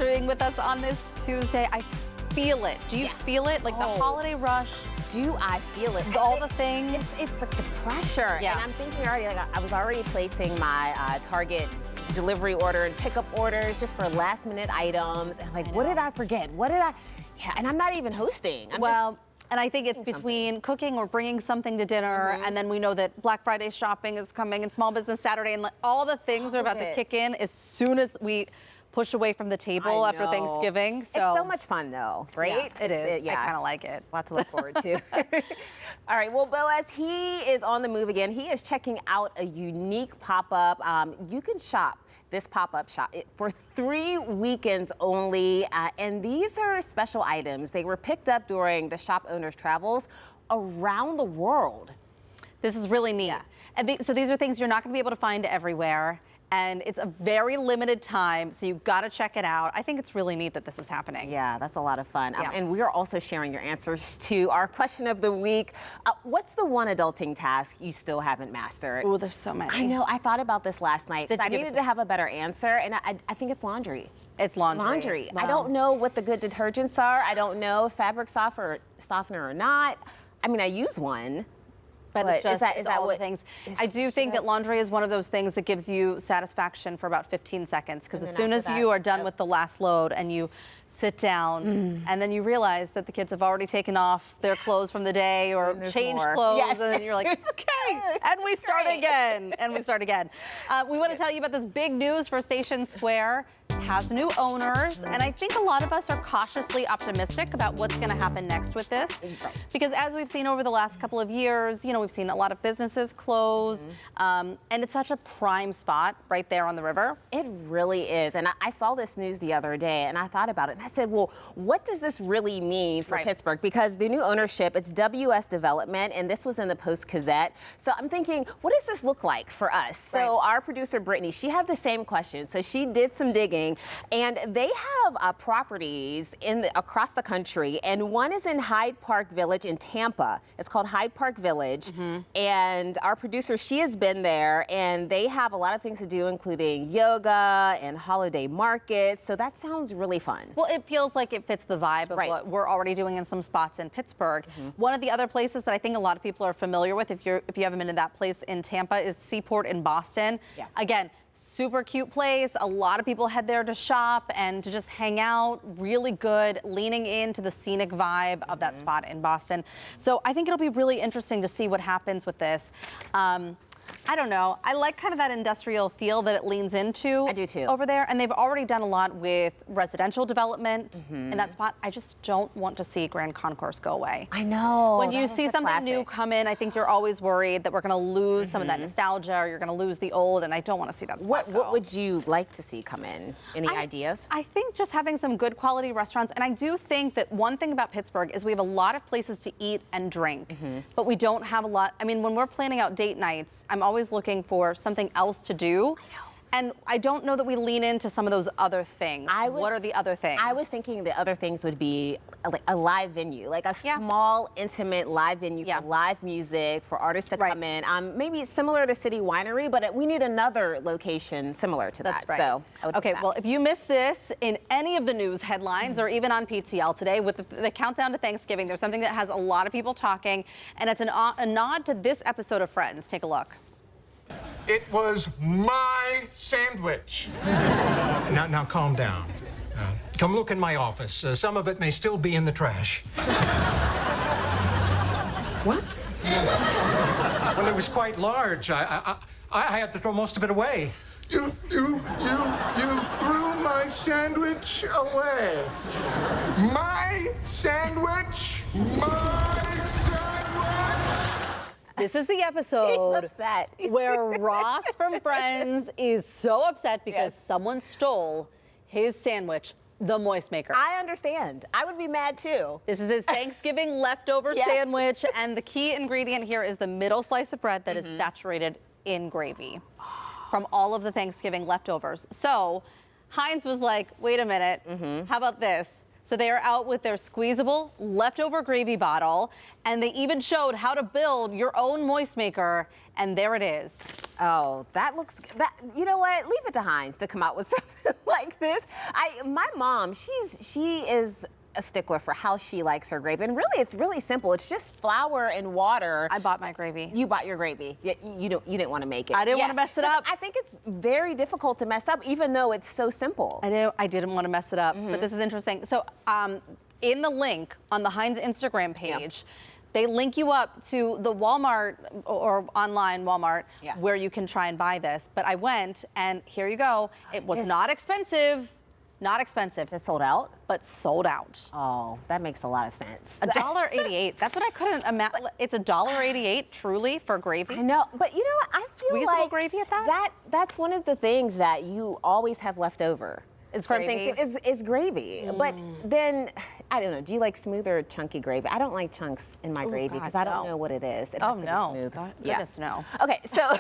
for being with us on this Tuesday. I feel it. Do you feel it? Like the holiday rush? Do I feel it? All the things? It's like the pressure. Yeah. And I'm thinking already, like I was already placing my Target delivery order and pickup orders just for last minute items. And I'm like, what did I forget? What did I? Yeah, and I'm not even hosting. And I think it's between cooking or bringing something to dinner, and then we know that Black Friday shopping is coming and Small Business Saturday, and all the things are about to kick in as soon as we push away from the table after Thanksgiving. So it's so much fun, though, right? Yeah, it is. I kind of like it. A lot to look forward to. All right, well, Boaz, he is on the move again. He is checking out a unique pop-up. You can shop this pop-up shop for 3 weekends only, and these are special items. They were picked up during the shop owner's travels around the world. This is really neat. Yeah. And so these are things you're not going to be able to find everywhere, and it's a very limited time, so you've got to check it out. I think it's really neat that this is happening. Yeah, that's a lot of fun. Yeah. And we are also sharing your answers to our question of the week. What's the one adulting task you still haven't mastered? Oh, there's so many. I know. I thought about this last night because I needed to have a better answer, and I think it's laundry. It's laundry. Laundry. Wow. I don't know what the good detergents are. I don't know if fabric softener or not. I mean, I use one. But it's just, is that all what the things? I do think that laundry is one of those things that gives you satisfaction for about 15 seconds, because as soon as you are done with the last load and you sit down and then you realize that the kids have already taken off their clothes from the day or changed clothes, and then you're like, okay, and we start again, we want to tell you about this big news for Station Square. Has new owners, and I think a lot of us are cautiously optimistic about what's going to happen next with this, because as we've seen over the last couple of years, you know, we've seen a lot of businesses close, and it's such a prime spot right there on the river. It really is, and I saw this news the other day, and I thought about it, and I said, well, what does this really mean for Pittsburgh? Because the new ownership, it's WS Development, and this was in the Post-Gazette, so I'm thinking, what does this look like for us? So our producer, Brittany, she had the same question, so she did some digging. And they have properties across the country, and one is in Hyde Park Village in Tampa. It's called Hyde Park Village, and our producer, she has been there, and they have a lot of things to do, including yoga and holiday markets, so that sounds really fun. Well, it feels like it fits the vibe of what we're already doing in some spots in Pittsburgh. One of the other places that I think a lot of people are familiar with, if you haven't been to that place in Tampa, is Seaport in Boston. Yeah. Again, super cute place. A lot of people head there to shop and to just hang out. Really good, leaning into the scenic vibe of that spot in Boston. So I think it'll be really interesting to see what happens with this. I don't know. I like kind of that industrial feel that it leans into. I do too. Over there. And they've already done a lot with residential development in that spot. I just don't want to see Grand Concourse go away. I know. When you see something new come in, I think you're always worried that we're going to lose some of that nostalgia, or you're going to lose the old, and I don't want to see that spot go. What would you like to see come in? Any ideas? I think just having some good quality restaurants, and I do think that one thing about Pittsburgh is we have a lot of places to eat and drink, but we don't have a lot. I mean, when we're planning out date nights, I'm always looking for something else to do. And I don't know that we lean into some of those other things. What are the other things? I was thinking the other things would be a live venue, like a small, intimate live venue for live music, for artists to come in. Maybe similar to City Winery, but we need another location similar to that. So, okay, well, if you missed this in any of the news headlines or even on PTL today, with the countdown to Thanksgiving, there's something that has a lot of people talking, and it's a nod to this episode of Friends. Take a look. It was my sandwich. Now calm down. Come look in my office. Some of it may still be in the trash. What? Well, it was quite large. I had to throw most of it away. You threw my sandwich away. My sandwich? My sandwich? This is the episode where Ross from Friends is so upset because someone stole his sandwich, the Moist Maker. I understand. I would be mad too. This is his Thanksgiving leftover sandwich, and the key ingredient here is the middle slice of bread that is saturated in gravy from all of the Thanksgiving leftovers. So Heinz was like, wait a minute, how about this? So they are out with their squeezable leftover gravy bottle, and they even showed how to build your own Moist Maker, and there it is. Oh, that looks, you know what? Leave it to Heinz to come out with something like this. My mom, she is a stickler for how she likes her gravy. And really, it's really simple. It's just flour and water. I bought my gravy. You bought your gravy. You didn't want to make it. I didn't want to mess it up. I think it's very difficult to mess up, even though it's so simple. I didn't want to mess it up, but this is interesting. So in the link on the Heinz Instagram page, they link you up to the Walmart or online Walmart where you can try and buy this. But I went, and here you go. It was not expensive. Not expensive. It's sold out? But sold out. Oh, that makes a lot of sense. $1.88. That's what I couldn't imagine. It's $1.88 truly for gravy. I know, but you know what? I feel Squeeze a like little gravy at that? That's one of the things that you always have left over. Is from gravy? things is gravy. But then, I don't know, do you like smooth or chunky gravy? I don't like chunks in my gravy because I don't know what it is. It has to be smooth. Goodness, no. Okay, so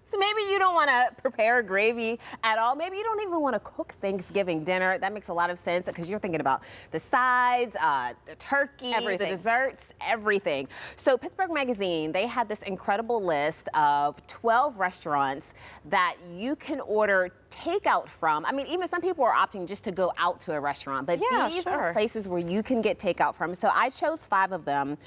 so maybe you don't want to prepare gravy at all. Maybe you don't even want to cook Thanksgiving dinner. That makes a lot of sense because you're thinking about the sides, the turkey, the desserts, everything. So Pittsburgh Magazine, they had this incredible list of 12 restaurants that you can order takeout from. I mean, even some people are opting just to go out to a restaurant, but these are places where you can get takeout from. So I chose 5 of them.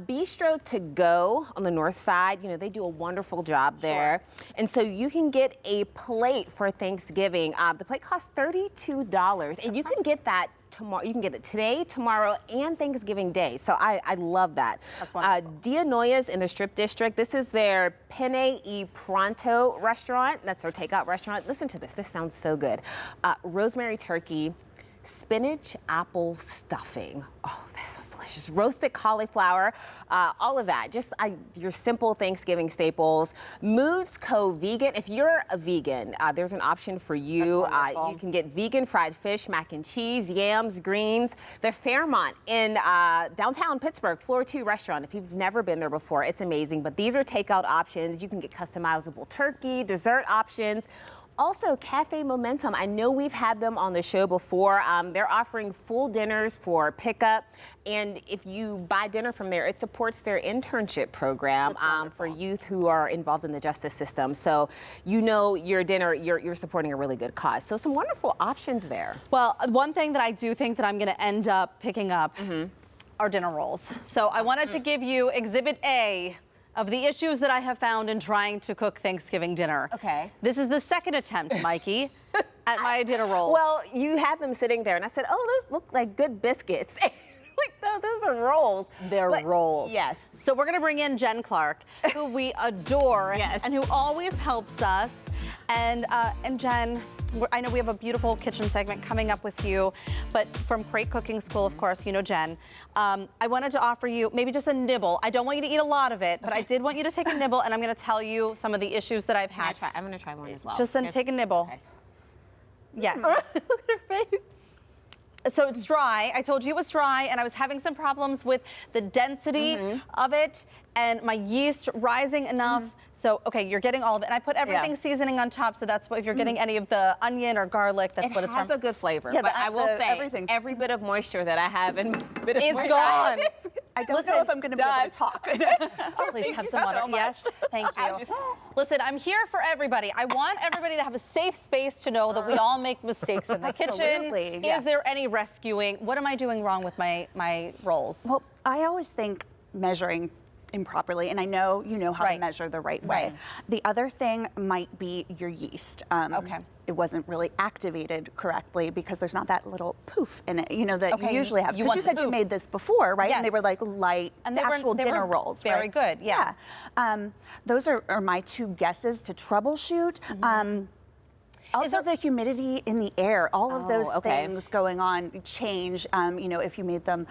Bistro To Go on the north side, you know, they do a wonderful job there. And so you can get a plate for Thanksgiving. The plate costs $32, and you can get that tomorrow. You can get it today, tomorrow, and Thanksgiving Day. So I love that. That's wonderful. Dia Noya's in the Strip District. This is their Penne e Pronto restaurant. That's their takeout restaurant. Listen to this. This sounds so good. Rosemary turkey, spinach apple stuffing. Oh, that sounds delicious. Roasted cauliflower, all of that. Just your simple Thanksgiving staples. Moods Co. Vegan. If you're a vegan, there's an option for you. You can get vegan fried fish, mac and cheese, yams, greens. The Fairmont in downtown Pittsburgh, Floor 2 restaurant. If you've never been there before, it's amazing. But these are takeout options. You can get customizable turkey, dessert options. Also, Cafe Momentum. I know we've had them on the show before. They're offering full dinners for pickup. And if you buy dinner from there, it supports their internship program for youth who are involved in the justice system. So you know your dinner, you're supporting a really good cause. So some wonderful options there. Well, one thing that I do think that I'm going to end up picking up are dinner rolls. So I wanted to give you Exhibit A of the issues that I have found in trying to cook Thanksgiving dinner. Okay. This is the second attempt, Mikey, at my dinner rolls. Well, you had them sitting there, and I said, oh, those look like good biscuits. Like, no, those are rolls. They're rolls. Yes. So we're going to bring in Jen Clark, who we adore and who always helps us. And Jen, I know we have a beautiful kitchen segment coming up with you, but from Crate Cooking School, of course, you know Jen. I wanted to offer you maybe just a nibble. I don't want you to eat a lot of it, but I did want you to take a nibble, and I'm going to tell you some of the issues that I've had. I'm going to try one as well. Just take a nibble. Okay. Yes. Look at her face. So it's dry. I told you it was dry, and I was having some problems with the density of it and my yeast rising enough. So, okay, you're getting all of it. And I put everything seasoning on top, so that's what, if you're getting any of the onion or garlic, that's what it's from. It has a good flavor, Yeah, but I will say, every bit of moisture that I have and bit of It's gone. I don't know if I'm going to be able to talk. Please have some water. Yes, thank you. Listen, I'm here for everybody. I want everybody to have a safe space to know that we all make mistakes in the kitchen. Is there any rescuing? What am I doing wrong with my rolls? Well, I always think measuring improperly, and I know you know how to measure the right way. The other thing might be your yeast. It wasn't really activated correctly because there's not that little poof in it, you know, that you usually have. Because you said you made this before, right? Yes. And they were like light, and they actual dinner rolls, right? Very good, yeah. Those are my 2 guesses to troubleshoot. Also, the humidity in the air, all of those things going on change, you know, if you made them,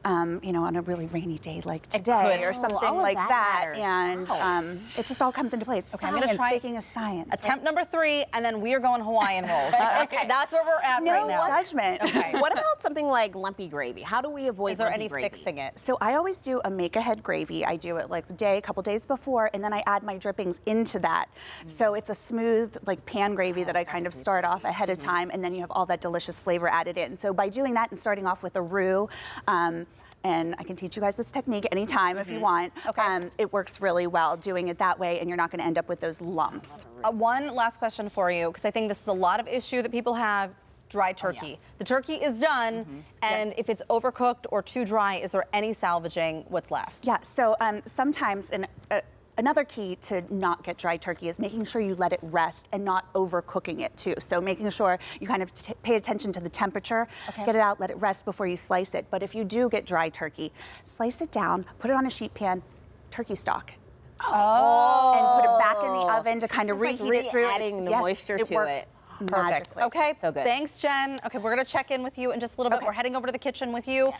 you know, on a really rainy day like today or something like that. And it just all comes into place. Okay, I'm going to try. Speaking of science. Attempt number 3, and then we are going Hawaiian rolls. Okay, that's where we're at right now. No judgment. Okay. What about something like lumpy gravy? How do we avoid lumpy gravy? Is there any fixing it? So I always do a make-ahead gravy. I do it like the day, a couple days before, and then I add my drippings into that. So it's a smooth, like pan gravy that I kind of start off ahead of time, and then you have all that delicious flavor added in. So by doing that and starting off with a roux, and I can teach you guys this technique anytime if you want. Okay. It works really well doing it that way, and you're not going to end up with those lumps. One last question for you, because I think this is a lot of issue that people have. Dry turkey. The turkey is done, and if it's overcooked or too dry, is there any salvaging what's left? Yeah, so sometimes another key to not get dry turkey is making sure you let it rest and not overcooking it too. So making sure you kind of pay attention to the temperature, get it out, let it rest before you slice it. But if you do get dry turkey, slice it down, put it on a sheet pan, turkey stock. And put it back in the oven to kind of reheat it through. Adding the moisture to it. Perfect. Okay, So good. Thanks, Jen. Okay, we're going to check in with you in just a little bit. We're heading over to the kitchen with you.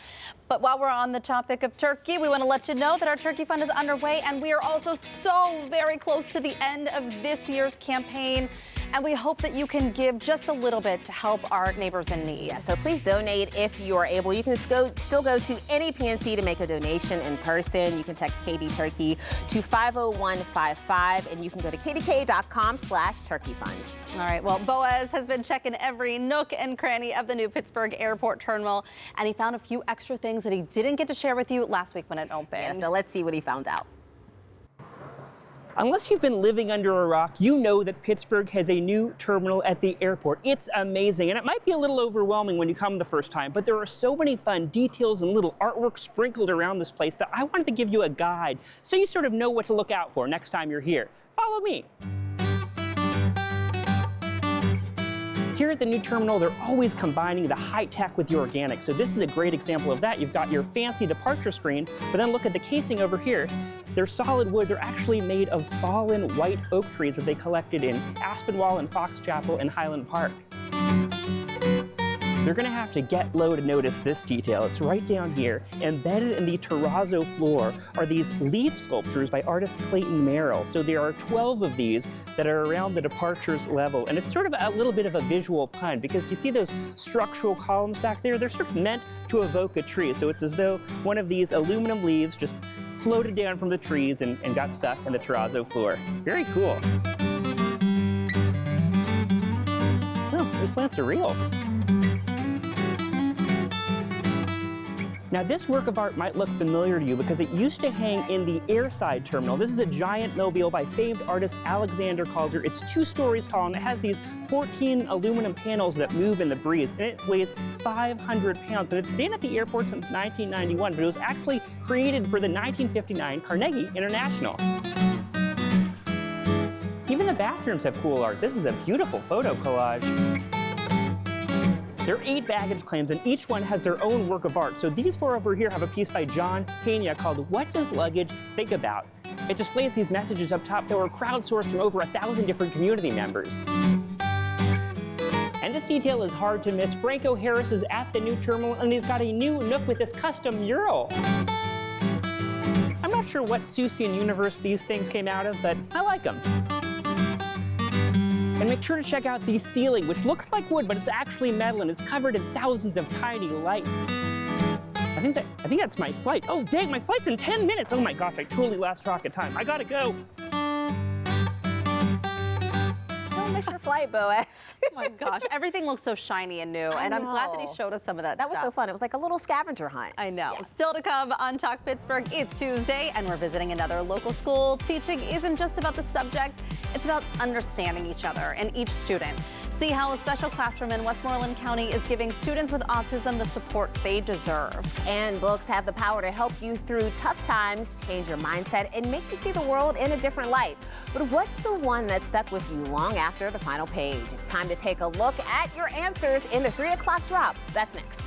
But while we're on the topic of turkey, we want to let you know that our Turkey Fund is underway, and we are also so very close to the end of this year's campaign. And we hope that you can give just a little bit to help our neighbors in need. Yeah, so please donate if you are able. You can still go to any PNC to make a donation in person. You can text KD Turkey to 50155, and you can go to kdk.com/turkeyfund. All right, well, Boaz has been checking every nook and cranny of the new Pittsburgh Airport Terminal, and he found a few extra things that he didn't get to share with you last week when it opened. Yeah, so let's see what he found out. Unless you've been living under a rock, you know that Pittsburgh has a new terminal at the airport. It's amazing, and it might be a little overwhelming when you come the first time, but there are so many fun details and little artwork sprinkled around this place that I wanted to give you a guide so you sort of know what to look out for next time you're here. Follow me. Here at the new terminal, they're always combining the high tech with the organic. So this is a great example of that. You've got your fancy departure screen, but then look at the casing over here. They're solid wood. They're actually made of fallen white oak trees that they collected in Aspinwall and Fox Chapel and Highland Park. You're gonna have to get low to notice this detail. It's right down here. Embedded in the terrazzo floor are these leaf sculptures by artist Clayton Merrill. So there are 12 of these that are around the departures level. And it's sort of a little bit of a visual pun because you see those structural columns back there? They're sort of meant to evoke a tree. So it's as though one of these aluminum leaves just floated down from the trees and got stuck in the terrazzo floor. Very cool. Oh, those plants are real. Now this work of art might look familiar to you because it used to hang in the airside terminal. This is a giant mobile by famed artist Alexander Calder. It's 2 stories tall and it has these 14 aluminum panels that move in the breeze, and it weighs 500 pounds. And it's been at the airport since 1991, but it was actually created for the 1959 Carnegie International. Even the bathrooms have cool art. This is a beautiful photo collage. There are 8 baggage claims, and each one has their own work of art. So these 4 over here have a piece by John Pena called What Does Luggage Think About? It displays these messages up top that were crowdsourced from over 1,000 different community members. And this detail is hard to miss. Franco Harris is at the new terminal, and he's got a new nook with this custom mural. I'm not sure what Seussian universe these things came out of, but I like them. And make sure to check out the ceiling, which looks like wood, but it's actually metal, and it's covered in thousands of tiny lights. I think that's my flight. Oh, dang, my flight's in 10 minutes. Oh my gosh, I totally lost track of time. I gotta go. Don't miss your flight, Boaz. Oh my gosh, everything looks so shiny and new, and I'm glad that he showed us some of that That stuff. was so fun. It was like a little scavenger hunt. I know. Yeah. Still to come on Talk Pittsburgh, it's Tuesday, and we're visiting another local school. Teaching isn't just about the subject, it's about understanding each other and each student. See how a special classroom in Westmoreland County is giving students with autism the support they deserve. And books have the power to help you through tough times, change your mindset, and make you see the world in a different light. But what's the one that stuck with you long after the final page? It's time to take a look at your answers in the 3 o'clock drop. That's next.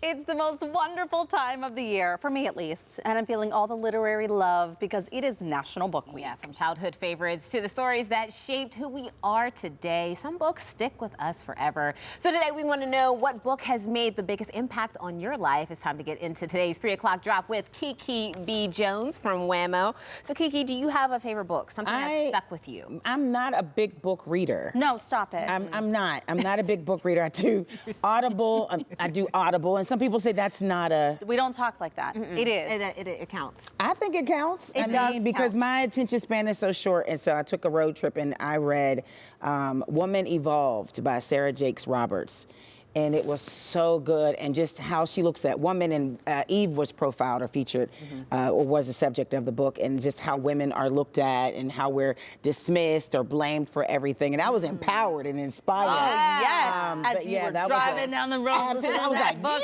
It's the most wonderful time of the year, for me at least, and I'm feeling all the literary love because it is National Book Week. Yeah, from childhood favorites to the stories that shaped who we are today, some books stick with us forever. So today we want to know what book has made the biggest impact on your life. It's time to get into today's 3 o'clock drop with Kiki B. Jones from Whammo. So Kiki, do you have a favorite book, something that stuck with you? I'm not a big book reader. No, stop it. I'm not a big book reader. I do Audible. I do Audible, and some some people say that's not a. We don't talk like that. It is. It counts. I think it counts. It does because count. my attention span is so short, and so I took a road trip and I read Woman Evolved by Sarah Jakes Roberts. And it was so good, and just how she looks at women, and Eve was profiled or featured, or was the subject of the book, and just how women are looked at and how we're dismissed or blamed for everything. And I was empowered and inspired. Oh, yes. As but you yeah, were that driving was down the road. absolutely. I was that like, book.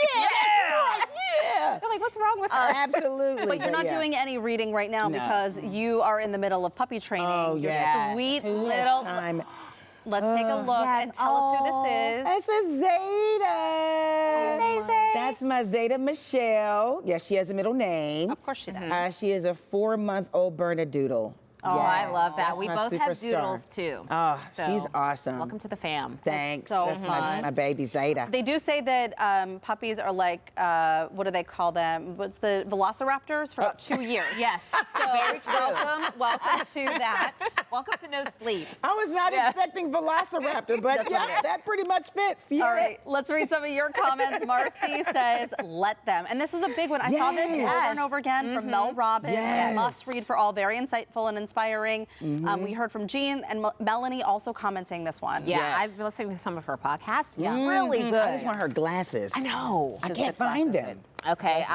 yeah. You're like, what's wrong with her? Absolutely. But you're not yeah. doing any reading right now No. because you are in the middle of puppy training. Oh, Your yes. sweet Who has little. time? Let's take a look and tell us who this is. It's a Zeta. That's my Zeta Michelle. Yeah, she has a middle name. Of course she does. She is a 4-month-old Bernedoodle. Oh, I Yes, love that. that's We my both have superstar. doodles too. Oh, So, she's awesome. Welcome to the fam. Thanks. so That's fun. my baby Zeta. They do say that puppies are like, what do they call them? What's the velociraptors for about 2 years? Yes. So Very true. welcome to that. Welcome to no sleep. I was not expecting Velociraptor, but That's what it yeah, is. that pretty much fits. Yeah. All right, let's read some of your comments. Marcy says, let them. And this was a big one. I saw this over and over again from Mel Robbins. Yes. Must read for all, very insightful and inspiring. We heard from Jean and Melanie also commenting this one. Yeah, Yes. I've been listening to some of her podcasts. Yeah, really good. I just want her glasses. I know. I can't find them. Okay,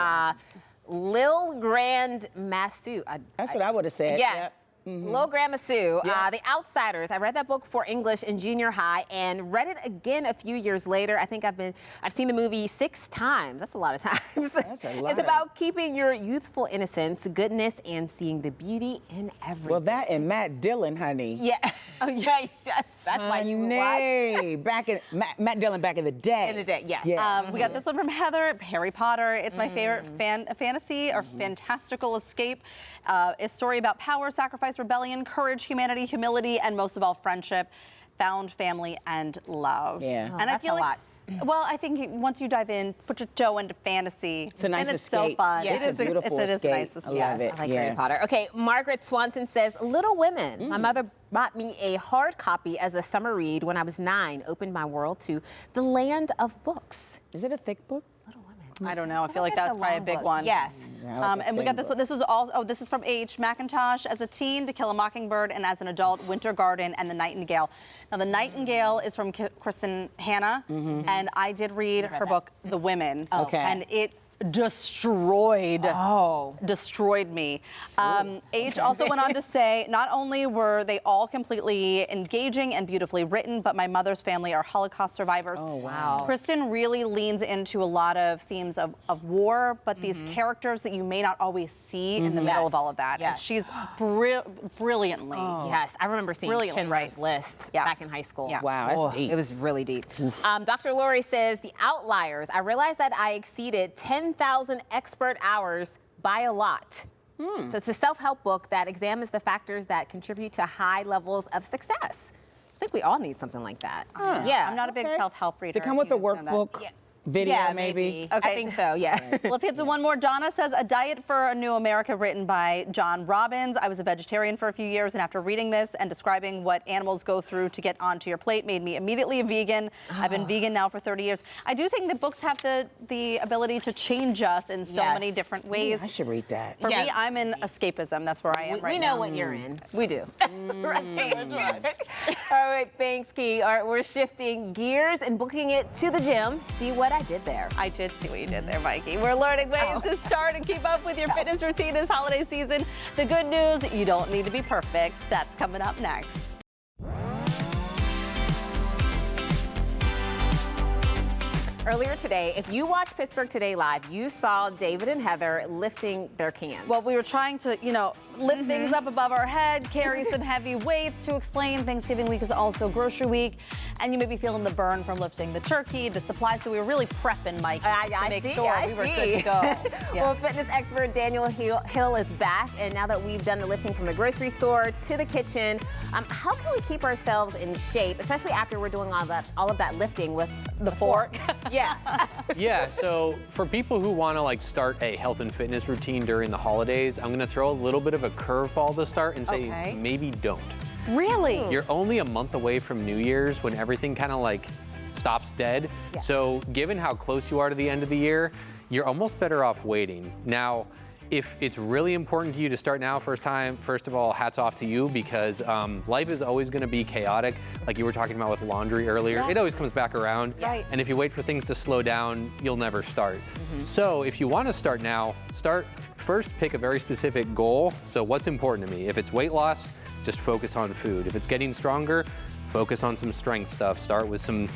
Lil Grand Masu. That's what I would have said. Yes. Yep. Lil Grand Masu, Yeah. The Outsiders. I read that book for English in junior high and read it again a few years later. I think I've seen the movie 6 times. That's a lot of times. That's a lot It's about keeping your youthful innocence, goodness, and seeing the beauty in everything. Well, that and Matt Dillon, honey. Yeah. Oh, yes. That's why you would watch. Honey, back in Matt Dillon back in the day. In the day, yes. Yeah. We got this one from Heather, Harry Potter. It's my favorite fantasy or fantastical escape. A story about power, sacrifice, rebellion, courage, humanity, humility, and most of all, friendship, found family, and love. Yeah. And I that's feel a like, well, I think once you dive in, put your toe into fantasy, It's a nice and it's escape. so fun. Yeah. It It's a beautiful it is a escape. nice I escape. love it. I like Yeah. Harry Potter. Okay, Margaret Swanson says, Little Women. My mother bought me a hard copy as a summer read when I was 9, opened my world to the land of books. Is it a thick book? I don't know. I feel like it's that's a probably a long big book. one. Yes. Yeah, I like a And we got thin this book. one. This is all. Oh, this is from H. McIntosh. As a teen, To Kill a Mockingbird, and as an adult, Winter Garden and The Nightingale. Now, The Nightingale is from Kristen Hanna, and I did read her book, The Women. Okay. And it destroyed me. H also went on to say, not only were they all completely engaging and beautifully written, but my mother's family are Holocaust survivors. Oh, wow. Kristen really leans into a lot of themes of war, but these characters that you may not always see in the middle of all of that. Yes. And she's brilliantly. Yes, I remember seeing Brilliantly Schindler's writes. List Yeah. back in high school. Yeah. Wow, that's deep. It was really deep. Dr. Lori says, The Outliers. I realized that I exceeded 10,000 expert hours by a lot. So it's a self-help book that examines the factors that contribute to high levels of success. I think we all need something like that. Yeah. I'm not a big Okay. self-help reader. Does it come with a You guys know that. workbook? Video, yeah, maybe? I Okay. think so, yeah. Let's get to one more. Donna says, A Diet for a New America, written by John Robbins. I was a vegetarian for a few years, and after reading this and describing what animals go through to get onto your plate made me immediately a vegan. I've been vegan now for 30 years. I do think that books have the ability to change us in so Yes. many different ways. I should read that. For Yes. me, I'm in escapism. That's where I am right We now. know what you're in. We do. Right. All right, thanks, Key. All right, we're shifting gears and booking it to the gym. See what I did there. I did see what you did there, Mikey. We're learning ways to start and keep up with your fitness routine this holiday season. The good news, you don't need to be perfect. That's coming up next. Earlier today, if you watched Pittsburgh Today Live, you saw David and Heather lifting their cans. Well, we were trying to, lift things up above our head, carry some heavy weights. To explain, Thanksgiving week is also grocery week, and you may be feeling the burn from lifting the turkey, the supplies. So we were really prepping, Mike, to make sure we were good to go. Yeah. Well, fitness expert Daniel Hill is back, and now that we've done the lifting from the grocery store to the kitchen, how can we keep ourselves in shape, especially after we're doing all of that lifting with the fork? Yeah. Yeah, so for people who want to start a health and fitness routine during the holidays, I'm going to throw a little bit of a curveball to start and say Okay. maybe don't. Really? You're only a month away from New Year's when everything kind of stops dead. So given how close you are to the end of the year, you're almost better off waiting. Now, if it's really important to you to start now, first of all, hats off to you, because life is always going to be chaotic. Like you were talking about with laundry earlier, it always comes back around. Right. And if you wait for things to slow down, you'll never start. So if you want to start now, first pick a very specific goal. So what's important to me? If it's weight loss, just focus on food. If it's getting stronger, focus on some strength stuff. Start with some,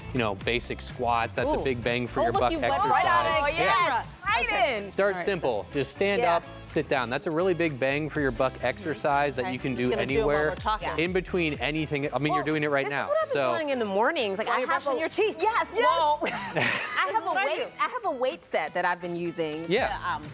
basic squats. That's a big bang for your buck exercise. Right out of Oh, yes. Right in. Start simple. Just stand up, sit down. That's a really big bang for your buck exercise that you can do anywhere. In between anything. I mean, you're doing it right now. This is what I've been doing in the mornings. Like, While you're brushing your teeth. Yes. Well, I have a weight set that I've been using to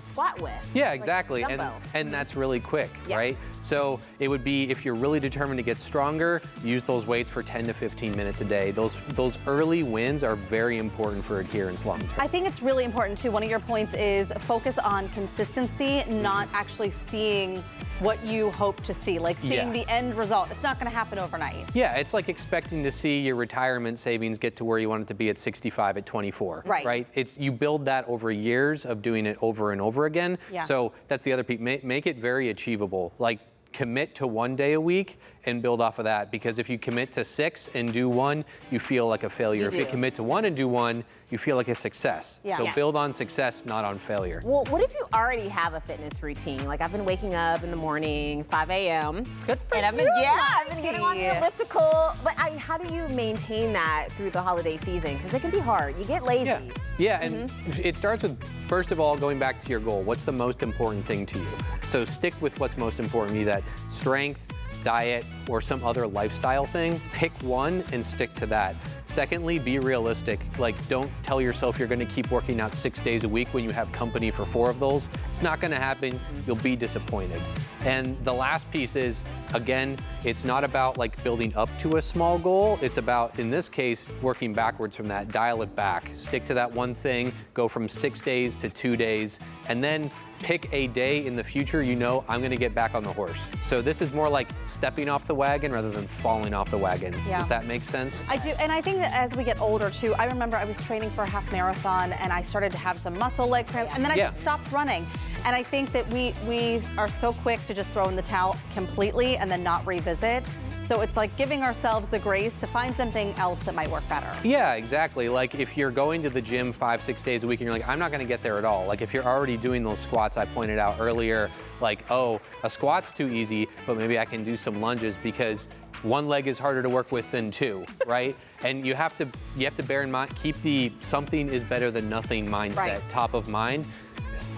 squat with. Yeah, exactly. Like and that's really quick, right? So it would be, if you're really determined to get stronger, use those weights for 10 to 15 minutes a day. Those early wins are very important for adherence long term. I think it's really important too. One of your points is focus on consistency, not actually seeing what you hope to see, like seeing the end result. It's not going to happen overnight. Yeah, it's like expecting to see your retirement savings get to where you want it to be at 65 at 24. Right. You build that over years of doing it over and over again. Yeah. So that's the other piece. Make it very achievable. Like, commit to 1 day a week and build off of that, because if you commit to 6 and do 1, you feel like a failure. If you commit to 1 and do 1, you feel like a success. So build on success, not on failure. Well, what if you already have a fitness routine? Like, I've been waking up in the morning, 5 a.m. Good for and I've been getting on the elliptical. But how do you maintain that through the holiday season? Because it can be hard. You get lazy. Yeah, and it starts with, first of all, going back to your goal. What's the most important thing to you? So stick with what's most important, be that strength, diet, or some other lifestyle thing. Pick one and stick to that. Secondly, be realistic. Like, don't tell yourself you're gonna keep working out 6 days a week when you have company for 4 of those. It's not gonna happen. You'll be disappointed. And the last piece is, again, it's not about like building up to a small goal. It's about, in this case, working backwards from that. Dial it back. Stick to that one thing. Go from 6 days to 2 days. And then pick a day in the future I'm gonna get back on the horse. So this is more like stepping off the wagon rather than falling off the wagon. Does that make sense? I do, and I think that as we get older too, I remember I was training for a half marathon and I started to have some muscle leg cramp, and then I just stopped running. And I think that we are so quick to just throw in the towel completely and then not revisit. So it's like giving ourselves the grace to find something else that might work better. Yeah, exactly. Like if you're going to the gym 5-6 days a week and you're like, I'm not gonna get there at all. Like if you're already doing those squats I pointed out earlier, like, oh, a squat's too easy, but maybe I can do some lunges because one leg is harder to work with than 2, right? And you have to bear in mind, keep the something is better than nothing mindset top of mind.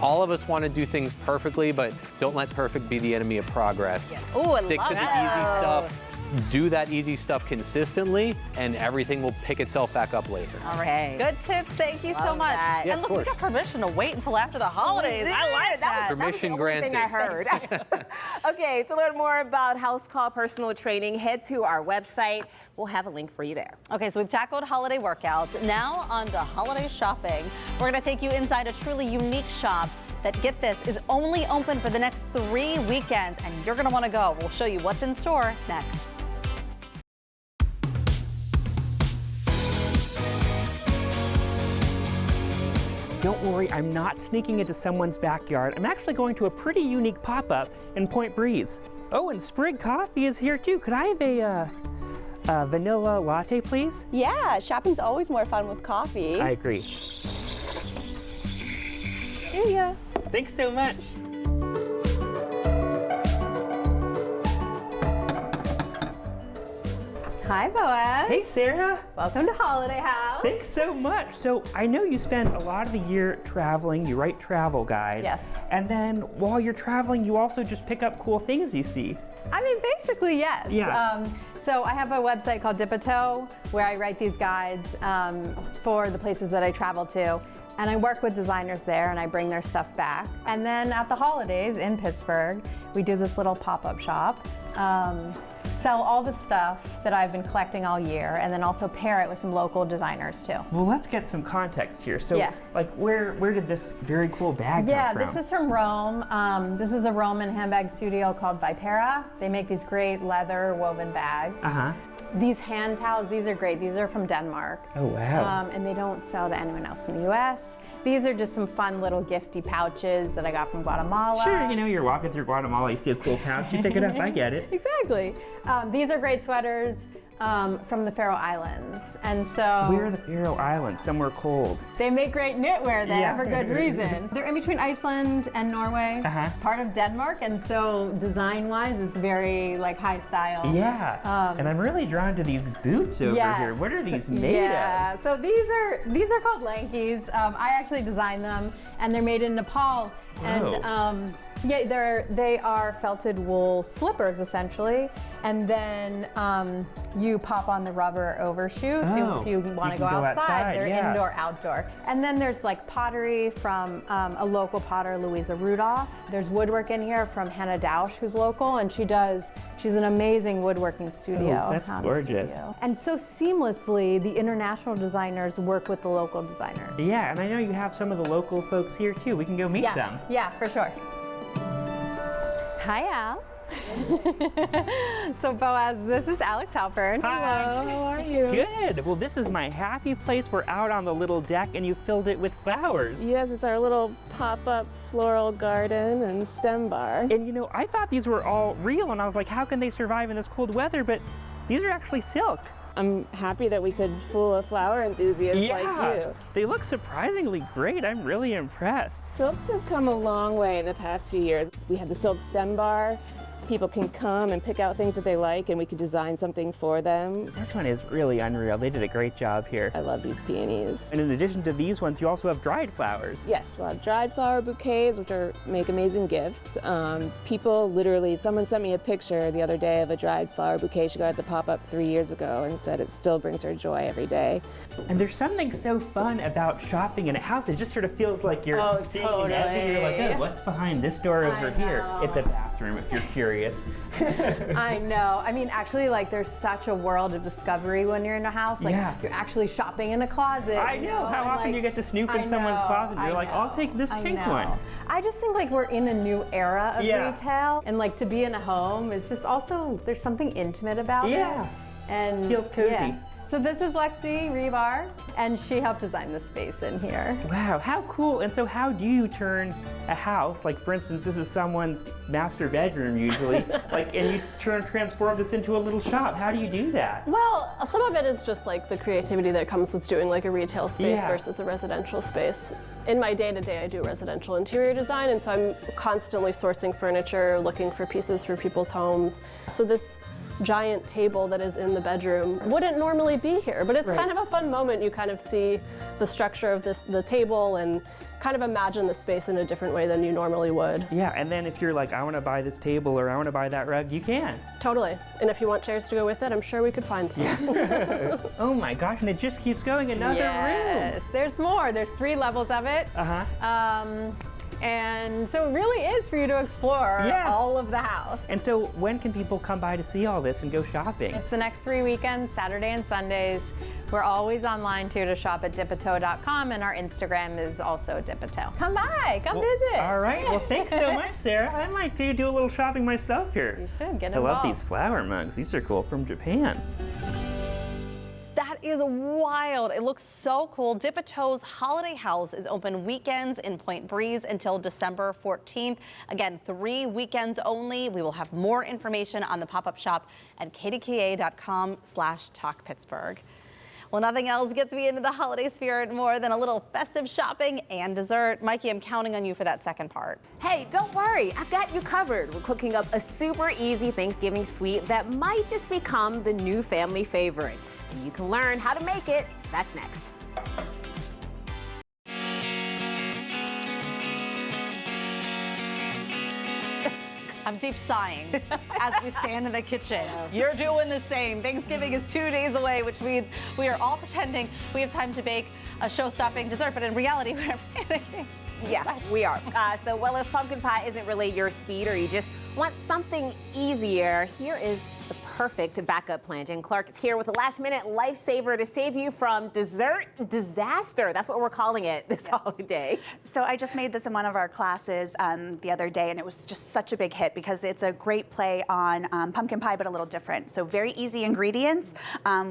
All of us want to do things perfectly, but don't let perfect be the enemy of progress. Oh, I love Stick to the easy stuff. Do that easy stuff consistently, and everything will pick itself back up later. All right. Good tips. Thank you so much. That. And look, we got permission to wait until after the holidays. I like that. Permission granted. Thing I heard. Okay, to learn more about House Call Personal Training, head to our website. We'll have a link for you there. Okay, so we've tackled holiday workouts. Now on to holiday shopping. We're going to take you inside a truly unique shop that, get this, is only open for the next 3 weekends, and you're going to want to go. We'll show you what's in store next. Don't worry, I'm not sneaking into someone's backyard. I'm actually going to a pretty unique pop-up in Point Breeze. Oh, and Sprig Coffee is here too. Could I have a vanilla latte, please? Yeah, shopping's always more fun with coffee. I agree. Here you go. Thanks so much. Hi, Boaz. Hey, Sarah. Welcome to Holiday House. Thanks so much. So I know you spend a lot of the year traveling. You write travel guides. Yes. And then while you're traveling, you also just pick up cool things you see. I mean, basically, yes. Yeah. So I have a website called Dip-a-Toe where I write these guides for the places that I travel to. And I work with designers there and I bring their stuff back. And then at the holidays in Pittsburgh, we do this little pop-up shop. Sell all the stuff that I've been collecting all year, and then also pair it with some local designers too. Well, let's get some context here. So, like, where did this very cool bag come from? Yeah, this is from Rome. This is a Roman handbag studio called Vipera. They make these great leather woven bags. These hand towels, these are great. These are from Denmark. Oh, wow. And they don't sell to anyone else in the U.S. These are just some fun little gifty pouches that I got from Guatemala. Sure, you know, you're walking through Guatemala, you see a cool pouch, you pick it up, I get it. Exactly. These are great sweaters from the Faroe Islands. And so... Where are the Faroe Islands? Somewhere cold. They make great knitwear there Yeah. for good reason. They're in between Iceland and Norway, part of Denmark, and so design-wise, it's very like high style. Yeah, and I'm really drawn to these boots over here. What are these made of? So these are called Lankies. I actually designed them, and they're made in Nepal. Whoa. And they are felted wool slippers essentially, and then you pop on the rubber overshoe. So if you want to go outside, they're indoor, outdoor. And then there's like pottery from a local potter, Louisa Rudolph. There's woodwork in here from Hannah Dausch, who's local, and she's an amazing woodworking studio. Oh, that's gorgeous. And so seamlessly, the international designers work with the local designers. Yeah, and I know you have some of the local folks here too. We can go meet them. Yeah, for sure. Hi, Al. So Boaz, this is Alex Halpern. Hi. Hello, how are you? Good. Well, this is my happy place. We're out on the little deck and you filled it with flowers. Yes, it's our little pop-up floral garden and stem bar. And you know, I thought these were all real and I was like, how can they survive in this cold weather? But these are actually silk. I'm happy that we could fool a flower enthusiast like you. They look surprisingly great. I'm really impressed. Silks have come a long way in the past few years. We have the silk stem bar. People can come and pick out things that they like and we could design something for them. This one is really unreal. They did a great job here. I love these peonies. And in addition to these ones, you also have dried flowers. Yes, we'll have dried flower bouquets, which make amazing gifts. People literally, someone sent me a picture the other day of a dried flower bouquet she got at the pop-up 3 years ago and said it still brings her joy every day. And there's something so fun about shopping in a house. It just sort of feels like you're taking totally. everything. You're like, oh, what's behind this door over here? It's a bathroom if you're curious. I know. I mean, actually, like, there's such a world of discovery when you're in a house. Like, you're actually shopping in a closet. I know. How often you get to snoop in someone's closet? You're like, I'll take this pink one. I just think like we're in a new era of retail, and like to be in a home is just also there's something intimate about it. And feels cozy. Yeah. So this is Lexi Rebar, and she helped design the space in here. Wow, how cool. And so how do you turn a house, like for instance, this is someone's master bedroom usually, like, and you transform this into a little shop. How do you do that? Well, some of it is just like the creativity that comes with doing like a retail space versus a residential space. In my day-to-day, I do residential interior design, and so I'm constantly sourcing furniture, looking for pieces for people's homes. So this giant table that is in the bedroom wouldn't normally be here, but it's kind of a fun moment. You kind of see the structure of the table and kind of imagine the space in a different way than you normally would. Yeah, and then if you're like, I want to buy this table or I want to buy that rug, you can. Totally. And if you want chairs to go with it, I'm sure we could find some. Oh my gosh, and it just keeps going. Another room. There's more. There's 3 levels of it. And so it really is for you to explore all of the house. And so when can people come by to see all this and go shopping? It's the next 3 weekends, Saturday and Sundays. We're always online too to shop at dipito.com, and our Instagram is also dipito. Come by, come visit. All right, well thanks so much, Sarah. I might do a little shopping myself here. You should, get involved. I love these involved. flower mugs. These are cool, from Japan. That is wild. It looks so cool. Dipito's Holiday House is open weekends in Point Breeze until December 14th. Again, 3 weekends only. We will have more information on the pop-up shop at kdka.com/talkpittsburgh. Well, nothing else gets me into the holiday spirit more than a little festive shopping and dessert. Mikey, I'm counting on you for that second part. Hey, don't worry, I've got you covered. We're cooking up a super easy Thanksgiving sweet that might just become the new family favorite. And you can learn how to make it. That's next. I'm deep sighing as we stand in the kitchen. You're doing the same. Thanksgiving is 2 days away, which means we are all pretending we have time to bake a show-stopping dessert, but in reality, we're panicking. Yeah, we are. So, well, if pumpkin pie isn't really your speed or you just want something easier, here is the perfect backup plan. Jen Clark is here with a last-minute lifesaver to save you from dessert disaster. That's what we're calling it this holiday. So I just made this in one of our classes the other day, and it was just such a big hit because it's a great play on pumpkin pie, but a little different. So very easy ingredients.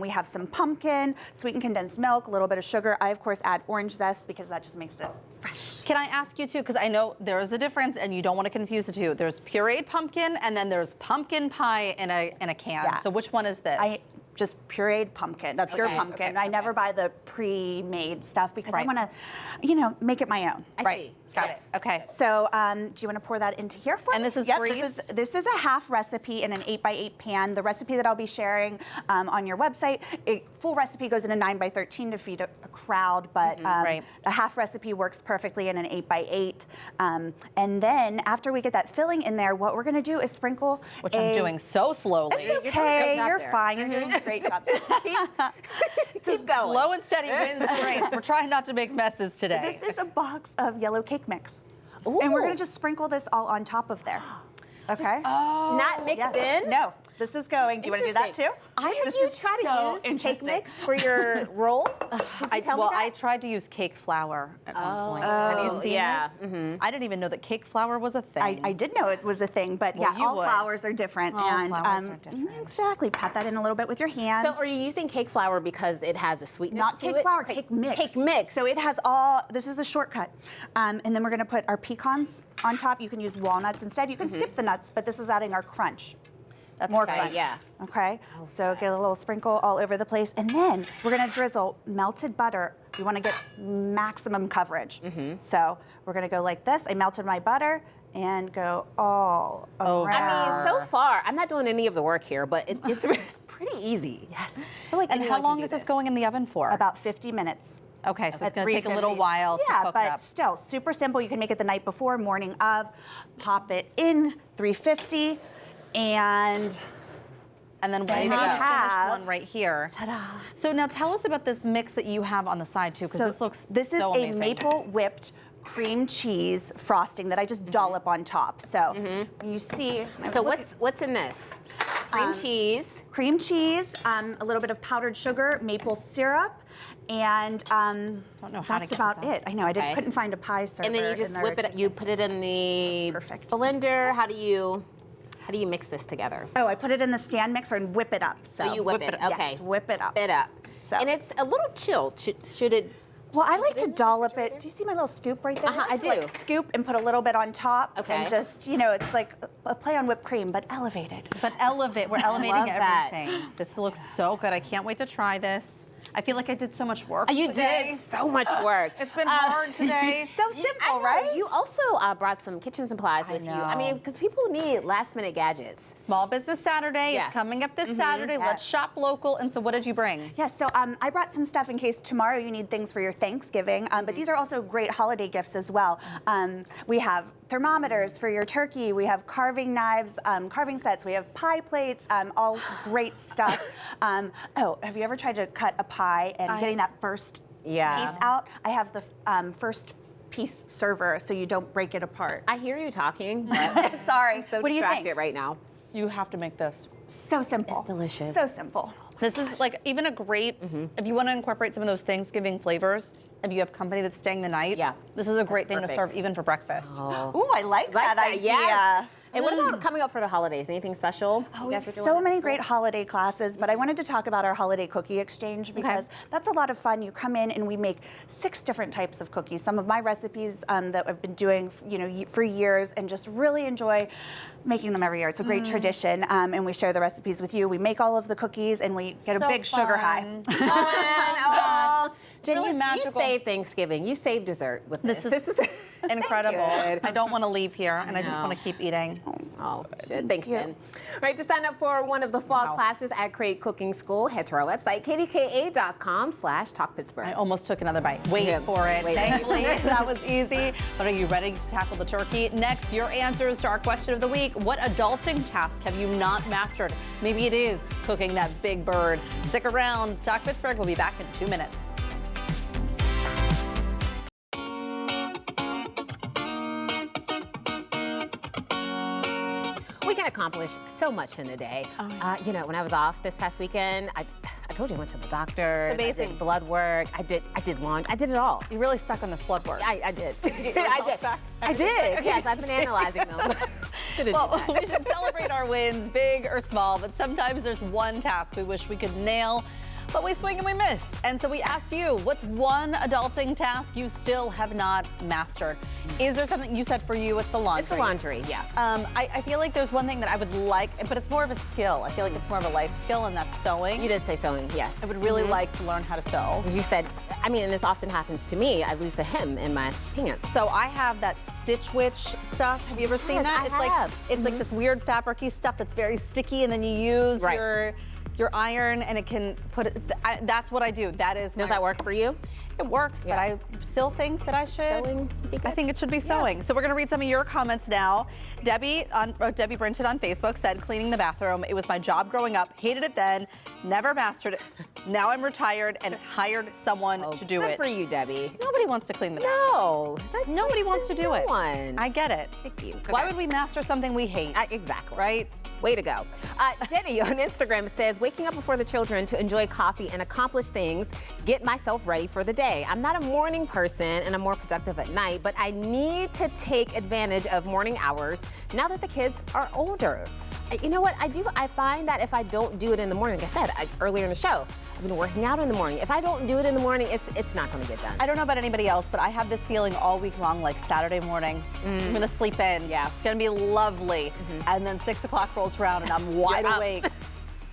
We have some pumpkin, sweetened condensed milk, a little bit of sugar. I, of course, add orange zest because that just makes it fresh. Can I ask you too, because I know there is a difference and you don't want to confuse the two. There's pureed pumpkin and then there's pumpkin pie in a can. Yeah. So which one is this? Just pureed pumpkin. That's pure pumpkin. Okay. I never buy the pre-made stuff because I want to, make it my own. I see. Got it. Okay. So do you want to pour that into here for me? And this is greased? This is a half recipe in an 8x8 pan. The recipe that I'll be sharing on your website, full recipe goes in a 9x13 to feed a crowd, but a half recipe works perfectly in an 8x8. And then after we get that filling in there, what we're going to do is sprinkle. Which I'm doing so slowly. It's okay. You're fine. You're doing a great job. Keep going. Slow and steady wins the race. We're trying not to make messes today. This is a box of yellow cake mix. Ooh. And we're going to just sprinkle this all on top of there. Okay? Not mixed in? No. This is going. Do you want to do that too? I heard you try to use cake mix for your rolls. I tried to use cake flour at one point. Have you seen this? Mm-hmm. I didn't even know that cake flour was a thing. I did know it was a thing, but Well, you all would. flours are different. All flours are different. Exactly. Pat that in a little bit with your hands. So are you using cake flour because it has a sweetness Not to cake it? flour, cake mix. Cake mix. So it has this is a shortcut. And then we're going to put our pecans on top. You can use walnuts instead. You can skip the nuts, but this is adding our crunch. That's more crunch. Yeah. Okay. So get a little sprinkle all over the place. And then we're going to drizzle melted butter. You want to get maximum coverage. So we're going to go like this. I melted my butter and go all around. I mean, so far, I'm not doing any of the work here, but it's pretty easy. Yes. And how long is this going in the oven for? About 50 minutes. Okay, so it's At going to take a little 350. while to cook but up. still, super simple. You can make it the night before, morning of. Pop it in, 350, and then we we have finished one right here. ta-da. So now tell us about this mix that you have on the side too, because this looks This is so a amazing. maple whipped cream cheese frosting that I just dollop on top. So you see. So what's in this? Cream cheese. Cream cheese, a little bit of powdered sugar, maple syrup, and Don't know how to that's get about this out. it. I know I Okay. couldn't find a pie server. And then you in just their whip it. kitchen. You put it in the That's perfect. blender. How do you mix this together? Oh, I put it in the stand mixer and whip it up. So So you whip it. Okay. Yes, whip it up. It up. So- And it's a little chilled. Should it? Well, I like to dollop it. Do you see my little scoop right there? I like to, do. Scoop and put a little bit on top. Okay. And just, it's like a play on whipped cream, but elevated. But we're elevating love that. everything. This looks so good. I can't wait to try this. I feel like I did so much work You today. did so much work. It's been hard today. So simple, I know. right? You also brought some kitchen supplies with you. I mean, because people need last-minute gadgets. Small Business Saturday Yeah. is coming up this Saturday. Let's shop local. And so what did you bring? Yes, so I brought some stuff in case tomorrow you need things for your Thanksgiving, but these are also great holiday gifts as well. We have thermometers for your turkey, we have carving knives, carving sets, we have pie plates, all great stuff. Have you ever tried to cut a pie and getting that first piece out? I have the first piece server so you don't break it apart. I hear you talking, but Sorry, so what do you think? distracted right now. You have to make this. So simple. It's delicious. So simple. This is like even a great, if you want to incorporate some of those Thanksgiving flavors, if you have company that's staying the night, this is a great thing to serve even for breakfast. Ooh, I like that idea. Yes. And what about coming up for the holidays? Anything special? Oh, we have so many great holiday classes, but I wanted to talk about our holiday cookie exchange because that's a lot of fun. You come in and we make 6 different types of cookies. Some of my recipes that I've been doing, for years, and just really enjoy making them every year. It's a great tradition, and we share the recipes with you. We make all of the cookies, and we get a big sugar high. Jen, Really you magical. save Thanksgiving. You save dessert with this. This is incredible. I don't want to leave here, and I just want to keep eating. Oh, shit. Thanks, Jen. All right, to sign up for one of the fall classes at Create Cooking School, head to our website, kdka.com/talkpittsburgh. I almost took another bite. Wait for it. Thankfully, that was easy. But are you ready to tackle the turkey? Next, your answers to our question of the week. What adulting task have you not mastered? Maybe it is cooking that big bird. Stick around. Talk Pittsburgh will be back in 2 minutes. we can accomplish so much in a day. You know, when I was off this past weekend, I told you I went to the doctor. It's amazing. I did blood work. I did laundry. I did it all. You really stuck on this blood work. I did. I did. Yes, I've been analyzing them. Well, we should celebrate our wins, big or small, but sometimes there's one task we wish we could nail, but we swing and we miss. And so we asked you, what's one adulting task you still have not mastered? Is there something you said for you? It's the laundry. It's the laundry, yeah. I feel like there's one thing that I would like, but it's more of a skill. I feel like it's more of a life skill, and that's sewing. You did say sewing, yes. I would really like to learn how to sew. Because you said, I mean, and this often happens to me, I lose the hem in my pants. So I have that Stitch Witch stuff. Have you ever seen that? It's like this weird fabric-y stuff that's very sticky, and then you use your iron, and it can put it. That's what I do. That is. Does that work for you? It works, but I still think that I should. Sewing be good. I think it should be sewing. So we're gonna read some of your comments now. Debbie Brinton on Facebook said, cleaning the bathroom. It was my job growing up. Hated it then. Never mastered it. Now I'm retired and hired someone to do it. Good for you, Debbie. Nobody wants to clean the bathroom. No. Nobody wants to do it. One. I get it. Thank you. Why would we master something we hate? Exactly. Right? Way to go. Jenny on Instagram says, waking up before the children to enjoy coffee and accomplish things, get myself ready for the day. I'm not a morning person and I'm more productive at night, but I need to take advantage of morning hours now that the kids are older. You know what? I find that if I don't do it in the morning, like I said earlier in the show, I've been working out in the morning. If I don't do it in the morning, it's not going to get done. I don't know about anybody else, but I have this feeling all week long, like Saturday morning, I'm going to sleep in. Yeah. It's going to be lovely. And then 6 o'clock rolls around and I'm wide awake.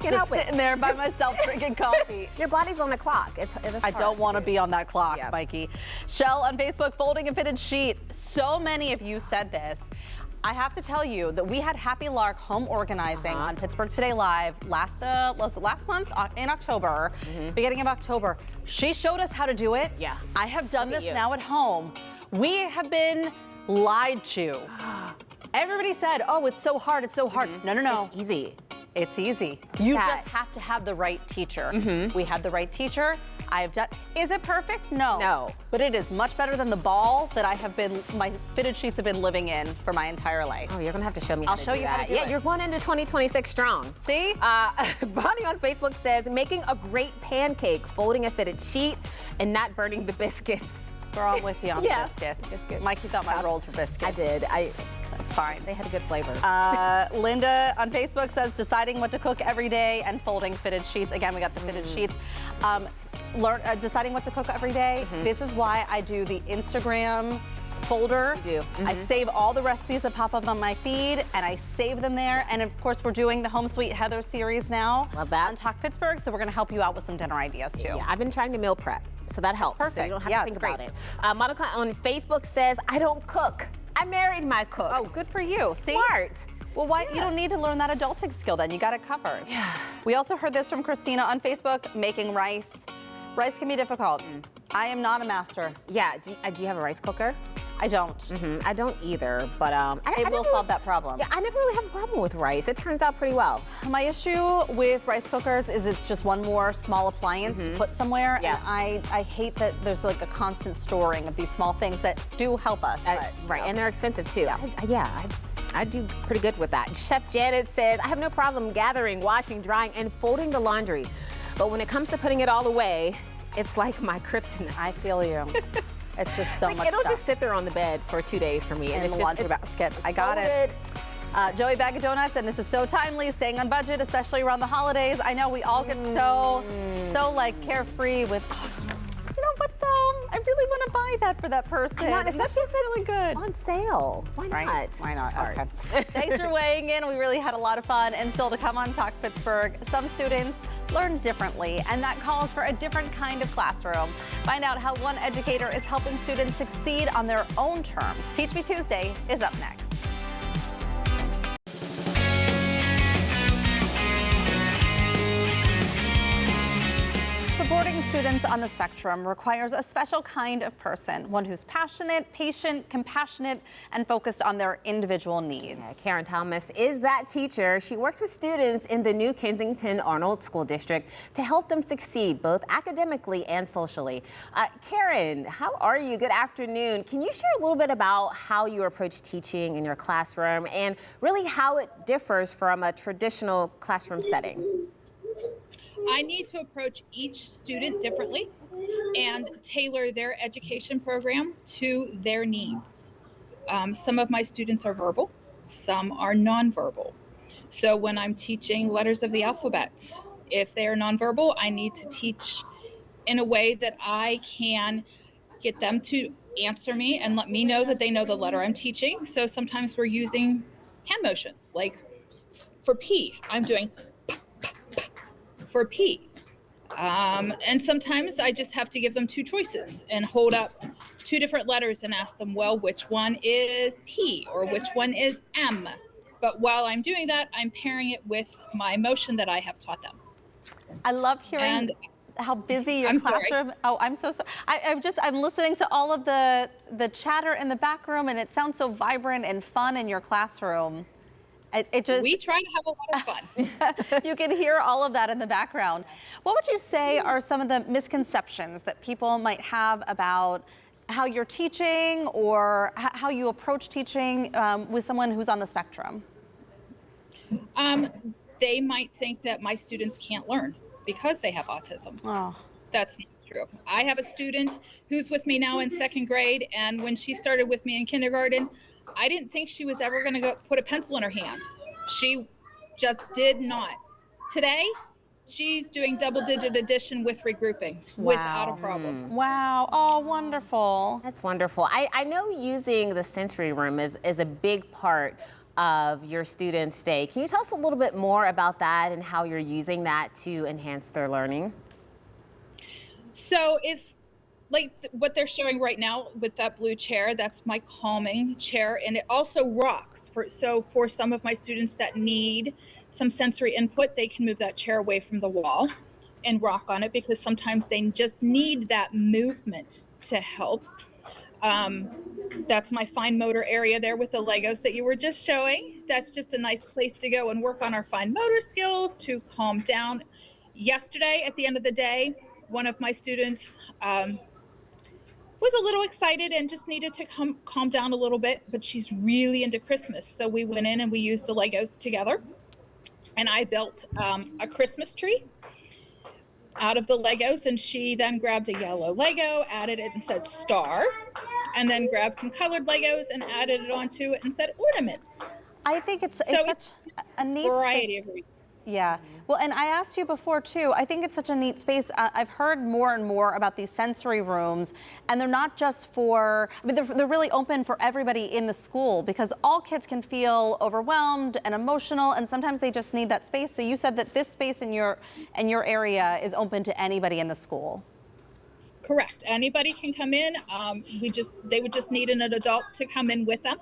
Just sitting there by myself drinking coffee. Your body's on the clock. I don't want to be on that clock, Mikey. Shell on Facebook, folding a fitted sheet. So many of you said this. I have to tell you that we had Happy Lark home organizing on Pittsburgh Today Live last month in October, beginning of October. She showed us how to do it. Yeah. I have done this now at home. We have been lied to. Everybody said, oh, it's so hard, it's so hard. No. It's easy. It's easy. You just have to have the right teacher. We had the right teacher. I have done. Is it perfect? No. No. But it is much better than the ball that my fitted sheets have been living in for my entire life. Oh, you're gonna have to show me how to do that. I'll show you how to do it. Yeah, you're going into 2026 strong. See? Bonnie on Facebook says, making a great pancake, folding a fitted sheet, and not burning the biscuits. We're all with you on the biscuits. Mikey thought my rolls were biscuits. I did. That's fine. They had a good flavor. Linda on Facebook says, deciding what to cook every day and folding fitted sheets. Again, we got the fitted sheets. Deciding what to cook every day. This is why I do the Instagram folder. You do. I save all the recipes that pop up on my feed, and I save them there. And of course, we're doing the Home Sweet Heather series now. Love that. On Talk Pittsburgh, so we're going to help you out with some dinner ideas too. Yeah, I've been trying to meal prep, so that helps. Perfect. So you don't have to think about it. Monica on Facebook says, I don't cook. I married my cook. Oh, good for you. See? Smart. Well, why you don't need to learn that adulting skill then. You got it covered. Yeah. We also heard this from Christina on Facebook, making rice. Rice can be difficult. I am not a master. Yeah, do you have a rice cooker? I don't. I don't either, but it will solve that problem. Yeah, I never really have a problem with rice. It turns out pretty well. My issue with rice cookers is it's just one more small appliance to put somewhere. Yeah. And I hate that there's like a constant storing of these small things that do help us. Right, and they're expensive too. I do pretty good with that. Chef Janet says, I have no problem gathering, washing, drying, and folding the laundry. But when it comes to putting it all away, it's like my kryptonite. I feel you. It's just so much it'll stuff. just sit there on the bed for 2 days for me. In the laundry basket. I got it. Joey Bag of Donuts, and this is so timely, staying on budget, especially around the holidays. I know we all get so like carefree with, you know what though? I really want to buy that for that person. Especially if it's really good. On sale. Why not? Right? Why not? Sorry. Okay. Thanks for weighing in. We really had a lot of fun. And still to come on Talk Pittsburgh, some students learn differently, and that calls for a different kind of classroom. Find out how one educator is helping students succeed on their own terms. Teach Me Tuesday is up next. Supporting students on the spectrum requires a special kind of person, one who's passionate, patient, compassionate, and focused on their individual needs. Yeah, Karen Thomas is that teacher. She works with students in the New Kensington Arnold School District to help them succeed both academically and socially. Karen, how are you? Good afternoon. Can you share a little bit about how you approach teaching in your classroom and really how it differs from a traditional classroom setting? I need to approach each student differently and tailor their education program to their needs. Some of my students are verbal, some are nonverbal. So when I'm teaching letters of the alphabet, if they are nonverbal, I need to teach in a way that I can get them to answer me and let me know that they know the letter I'm teaching. So sometimes we're using hand motions, like for P, I'm doing for P. And sometimes I just have to give them two choices and hold up two different letters and ask them, well, which one is P or which one is M? But while I'm doing that, I'm pairing it with my motion that I have taught them. I love hearing how busy your classroom. Sorry. Oh, I'm so sorry. I'm listening to all of the chatter in the back room, and it sounds so vibrant and fun in your classroom. We try to have a lot of fun. You can hear all of that in the background. What would you say are some of the misconceptions that people might have about how you're teaching or how you approach teaching with someone who's on the spectrum? They might think that my students can't learn because they have autism. Oh. That's not true. I have a student who's with me now in 2nd grade, and when she started with me in kindergarten, I didn't think she was ever going to go put a pencil in her hand. She just did not. Today, she's doing double-digit addition with regrouping without a problem. Wow. Oh, wonderful. That's wonderful. I know using the sensory room is a big part of your students' day. Can you tell us a little bit more about that and how you're using that to enhance their learning? So if what they're showing right now with that blue chair, that's my calming chair, and it also rocks. For some of my students that need some sensory input, they can move that chair away from the wall and rock on it because sometimes they just need that movement to help. That's my fine motor area there with the Legos that you were just showing. That's just a nice place to go and work on our fine motor skills to calm down. Yesterday, at the end of the day, one of my students was a little excited and just needed to calm down a little bit, but she's really into Christmas. So we went in and we used the Legos together, and I built a Christmas tree out of the Legos, and she then grabbed a yellow Lego, added it and said star, and then grabbed some colored Legos and added it onto it and said ornaments. I think it's such a neat variety space. of reasons. Yeah. Well, and I asked you before too, I think it's such a neat space. I've heard more and more about these sensory rooms, and they're not just for, I mean, they're really open for everybody in the school because all kids can feel overwhelmed and emotional, and sometimes they just need that space. So you said that this space in your area is open to anybody in the school. Correct. Anybody can come in. They would just need an adult to come in with them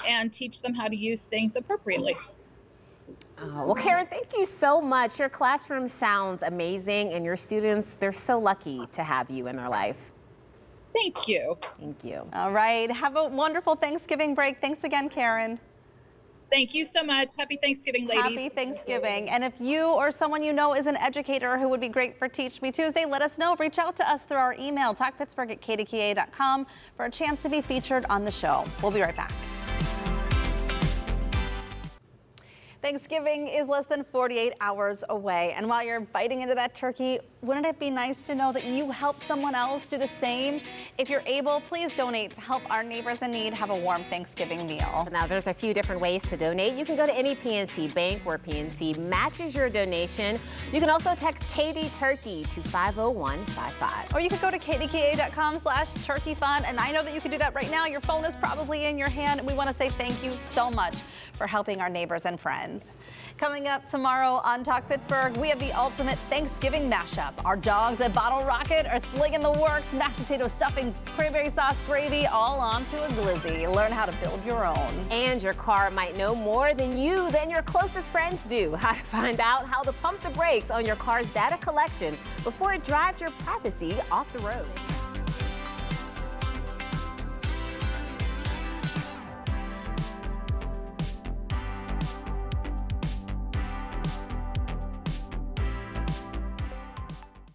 and teach them how to use things appropriately. Well, Karen, thank you so much. Your classroom sounds amazing, and your students, they're so lucky to have you in their life. Thank you. Thank you. All right. Have a wonderful Thanksgiving break. Thanks again, Karen. Thank you so much. Happy Thanksgiving, ladies. Happy Thanksgiving. And if you or someone you know is an educator who would be great for Teach Me Tuesday, let us know. Reach out to us through our email, talkpittsburgh@kdka.com, for a chance to be featured on the show. We'll be right back. Thanksgiving is less than 48 hours away, and while you're biting into that turkey, wouldn't it be nice to know that you help someone else do the same? If you're able, please donate to help our neighbors in need have a warm Thanksgiving meal. So now there's a few different ways to donate. You can go to any PNC bank where PNC matches your donation. You can also text KD Turkey to 50155. Or you could go to kdka.com/turkeyfund, and I know that you can do that right now. Your phone is probably in your hand. We want to say thank you so much for helping our neighbors and friends. Coming up tomorrow on Talk Pittsburgh, we have the ultimate Thanksgiving mashup. Our dogs at Bottle Rocket are slinging the works, mashed potato stuffing, cranberry sauce gravy, all onto a glizzy. Learn how to build your own. And your car might know more than your closest friends do. How to find out how to pump the brakes on your car's data collection before it drives your privacy off the road.